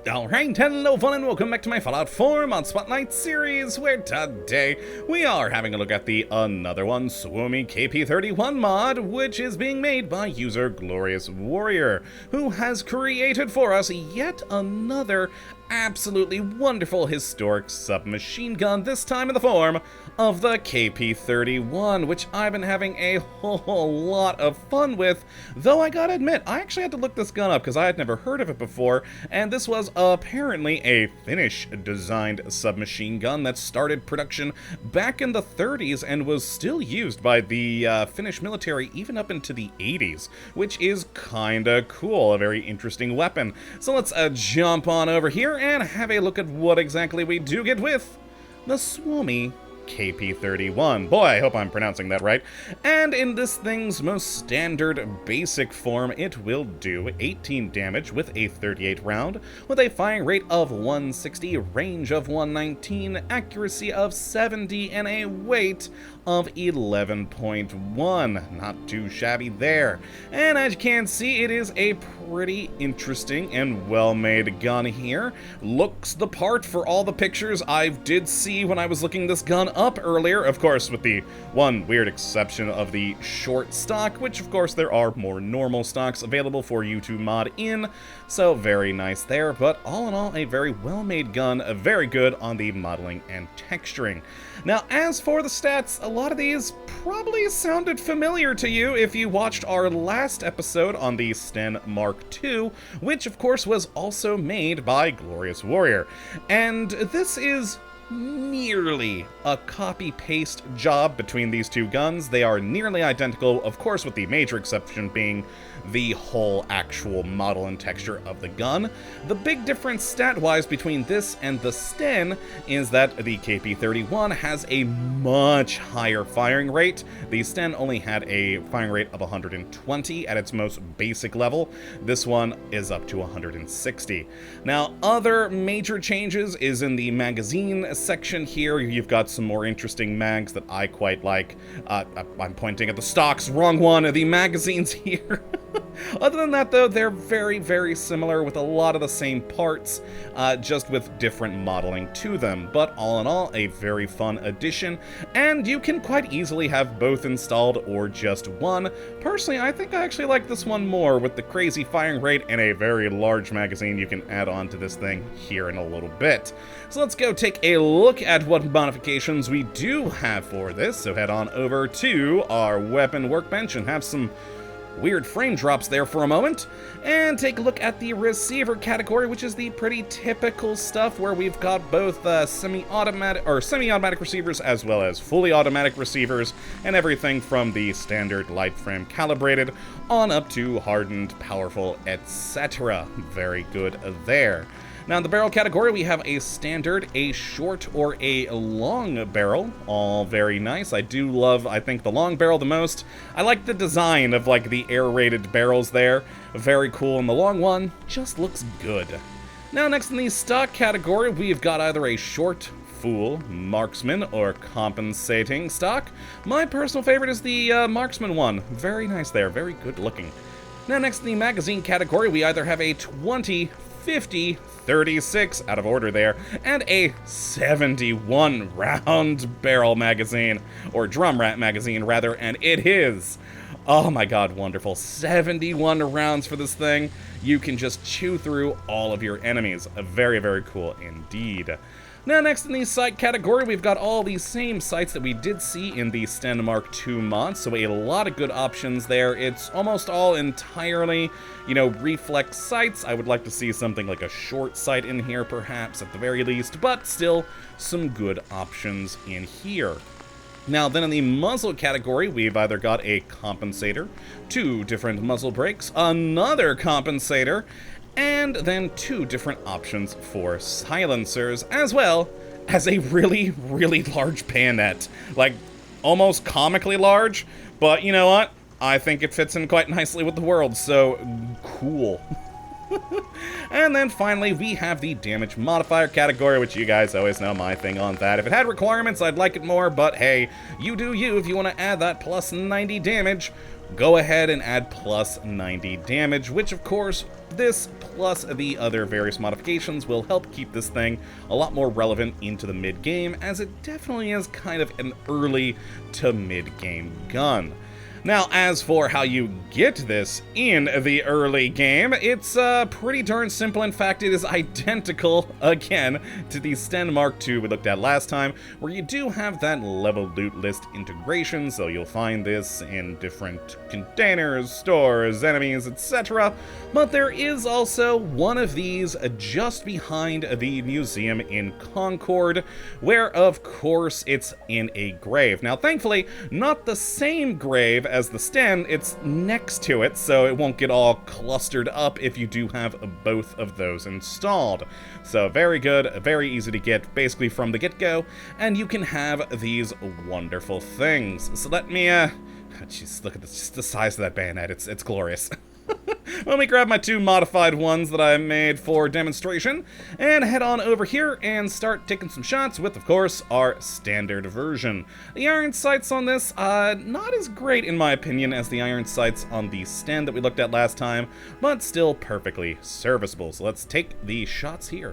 Alright, hello fun and welcome back to my Fallout 4 Mod Spotlight series, where today we are having a look at the AnotherOne Suomi KP-31 mod, which is being made by user Glorious Warrior, who has created for us yet another absolutely wonderful historic submachine gun, this time in the form of the KP-31, which I've been having a whole lot of fun with, though I gotta admit, I actually had to look this gun up because I had never heard of it before, and this was apparently a Finnish-designed submachine gun that started production back in the 30s and was still used by the Finnish military even up into the 80s, which is kinda cool, a very interesting weapon. So let's jump on over here and have a look at what exactly we do get with the Suomi KP-31. Boy, I hope I'm pronouncing that right. And in this thing's most standard basic form, it will do 18 damage with a 38 round, with a firing rate of 160, range of 119, accuracy of 70, and a weight of 11.1. Not too shabby there. And as you can see, it is a pretty interesting and well-made gun here. Looks the part for all the pictures I did see when I was looking this gun up earlier, of course with the one weird exception of the short stock, which of course there are more normal stocks available for you to mod in, so very nice there. But all in all, a very well-made gun, very good on the modeling and texturing. Now, as for the stats, a lot of these probably sounded familiar to you if you watched our last episode on the Sten Mark II, which of course was also made by Glorious Warrior. And this is nearly a copy-paste job between these two guns. They are nearly identical, of course, with the major exception being the whole actual model and texture of the gun. The big difference stat-wise between this and the Sten is that the KP-31 has a much higher firing rate. The Sten only had a firing rate of 120 at its most basic level. This one is up to 160. Now, other major changes is in the magazine section here. You've got some more interesting mags that I quite like. I'm pointing at the stocks, wrong one, the magazines here. Other than that, though, they're very, very similar with a lot of the same parts, just with different modeling to them. But all in all, a very fun addition, and you can quite easily have both installed or just one. Personally, I think I actually like this one more with the crazy firing rate and a very large magazine you can add on to this thing here in a little bit. So let's go take a look at what modifications we do have for this. So head on over to our weapon workbench and have some weird frame drops there for a moment, and take a look at the receiver category, which is the pretty typical stuff where we've got both semi-automatic receivers as well as fully automatic receivers, and everything from the standard light frame calibrated on up to hardened, powerful, etc. Very good there. Now in the barrel category, we have a standard, a short, or a long barrel. All very nice. I do love, I think, the long barrel the most. I like the design of, like, the air-rated barrels there. Very cool, and the long one just looks good. Now next in the stock category, we've got either a short, full, marksman, or compensating stock. My personal favorite is the marksman one. Very nice there, very good looking. Now next in the magazine category, we either have a 20, 50, 36, out of order there, and a 71 round barrel magazine, or drum rat magazine rather, and it is, oh my god, wonderful. 71 rounds for this thing. You can just chew through all of your enemies. Very, very cool indeed. Now next in the sight category, we've got all these same sights that we did see in the Sten Mark II mod, so a lot of good options there. It's almost all entirely, you know, reflex sights. I would like to see something like a short sight in here, perhaps, at the very least, but still some good options in here. Now then in the muzzle category, we've either got a compensator, 2 different muzzle brakes, another compensator, and then 2 different options for silencers, as well as a really, really large bayonet. Like, almost comically large, but you know what? I think it fits in quite nicely with the world, so cool. And then finally, we have the damage modifier category, which you guys always know my thing on that. If it had requirements, I'd like it more, but hey, you do you if you want to add that plus 90 damage. go ahead and add plus 90 damage, which of course, this plus the other various modifications will help keep this thing a lot more relevant into the mid-game, as it definitely is kind of an early to mid-game gun. Now, as for how you get this in the early game, it's pretty darn simple. In fact, it is identical, again, to the Sten Mark II we looked at last time, where you do have that level loot list integration, so you'll find this in different containers, stores, enemies, etc. But there is also one of these just behind the museum in Concord, where, of course, it's in a grave. Now, thankfully, not the same grave as the Sten, it's next to it, so it won't get all clustered up if you do have both of those installed. So very good, very easy to get basically from the get-go, and you can have these wonderful things. So let me, jeez, look at this, just the size of that bayonet, it's glorious. Let me grab my two modified ones that I made for demonstration and head on over here and start taking some shots with, of course, our standard version. The iron sights on this, not as great in my opinion as the iron sights on the Sten that we looked at last time, but still perfectly serviceable. So let's take the shots here.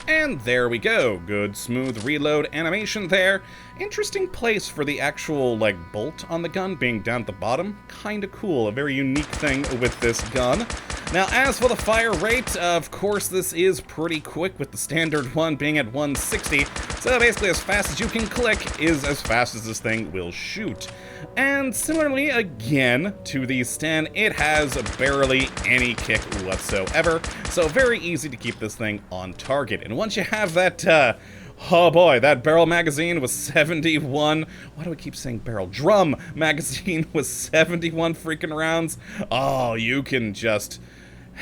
And there we go. Good smooth reload animation there. Interesting place for the actual, like, bolt on the gun being down at the bottom. Kinda cool. A very unique thing with this gun. Now, as for the fire rate, of course, this is pretty quick with the standard one being at 160. So basically, as fast as you can click is as fast as this thing will shoot. And similarly, again, to the Sten, it has barely any kick whatsoever. So very easy to keep this thing on target. And once you have that, oh boy, that barrel magazine was 71. Why do I keep saying barrel? Drum magazine was 71 freaking rounds. Oh, you can just...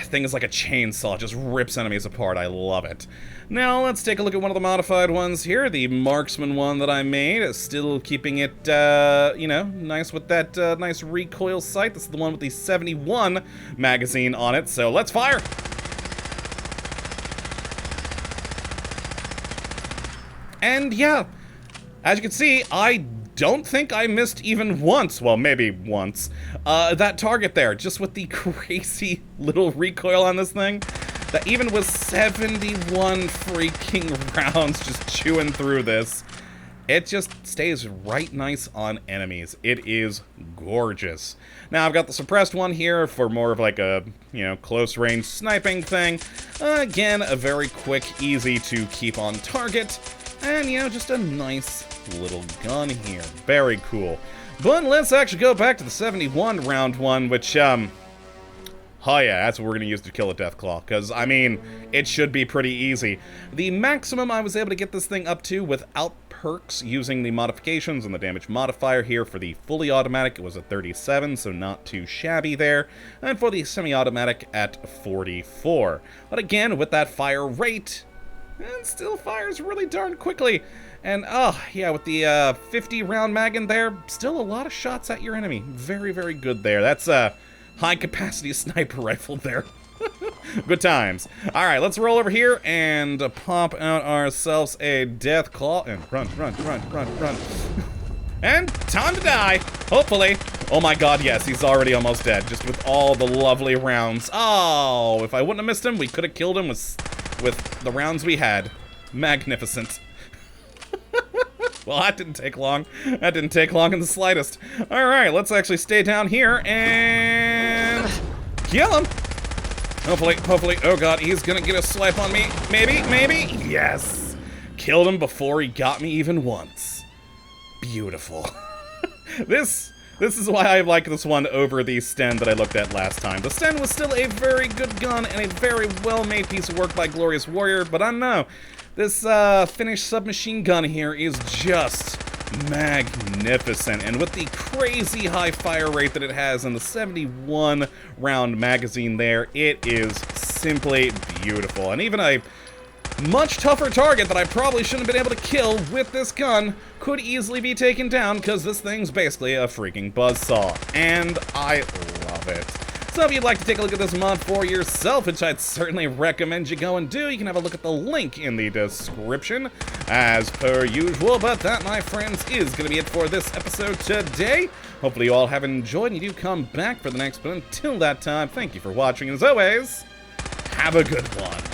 thing is like a chainsaw, just rips enemies apart. I love it. Now, let's take a look at one of the modified ones here. The marksman one that I made, still keeping it, you know, nice with that nice recoil sight. This is the one with the 71 magazine on it, so let's fire! And yeah, as you can see, I don't think I missed even once, well, maybe once, that target there, just with the crazy little recoil on this thing, that even with 71 freaking rounds just chewing through this, it just stays right nice on enemies. It is gorgeous. Now, I've got the suppressed one here for more of like a, you know, close-range sniping thing. Again, a very quick, easy to keep on target, and, you know, just a nice little gun here. Very cool. But let's actually go back to the 71 round one, which, oh yeah, that's what we're going to use to kill a Deathclaw, because, I mean, it should be pretty easy. The maximum I was able to get this thing up to without perks using the modifications and the damage modifier here for the fully automatic, it was a 37, so not too shabby there, and for the semi-automatic at 44. But again, with that fire rate, it still fires really darn quickly. And, oh, yeah, with the 50 round mag in there, still a lot of shots at your enemy. Very, very good there. That's a high-capacity sniper rifle there. Good times. All right, let's roll over here and pop out ourselves a Deathclaw. And run, run, run, run, run. And time to die, hopefully. Oh my god, yes, he's already almost dead, just with all the lovely rounds. Oh, if I wouldn't have missed him, we could have killed him with the rounds we had. Magnificent. Well, that didn't take long. That didn't take long in the slightest. All right, let's actually stay down here and kill him. Hopefully, oh god, he's gonna get a swipe on me. Maybe, yes. Killed him before he got me even once. Beautiful. This is why I like this one over the Sten that I looked at last time. The Sten was still a very good gun and a very well-made piece of work by Glorious Warrior, but I don't know. This Finish submachine gun here is just magnificent, and with the crazy high fire rate that it has and the 71 round magazine there, it is simply beautiful. And even a much tougher target that I probably shouldn't have been able to kill with this gun could easily be taken down, because this thing's basically a freaking buzzsaw, and I love it. So if you'd like to take a look at this mod for yourself, which I'd certainly recommend you go and do, you can have a look at the link in the description as per usual. But that, my friends, is going to be it for this episode today. Hopefully you all have enjoyed and you do come back for the next one. Until that time, thank you for watching, and as always, have a good one.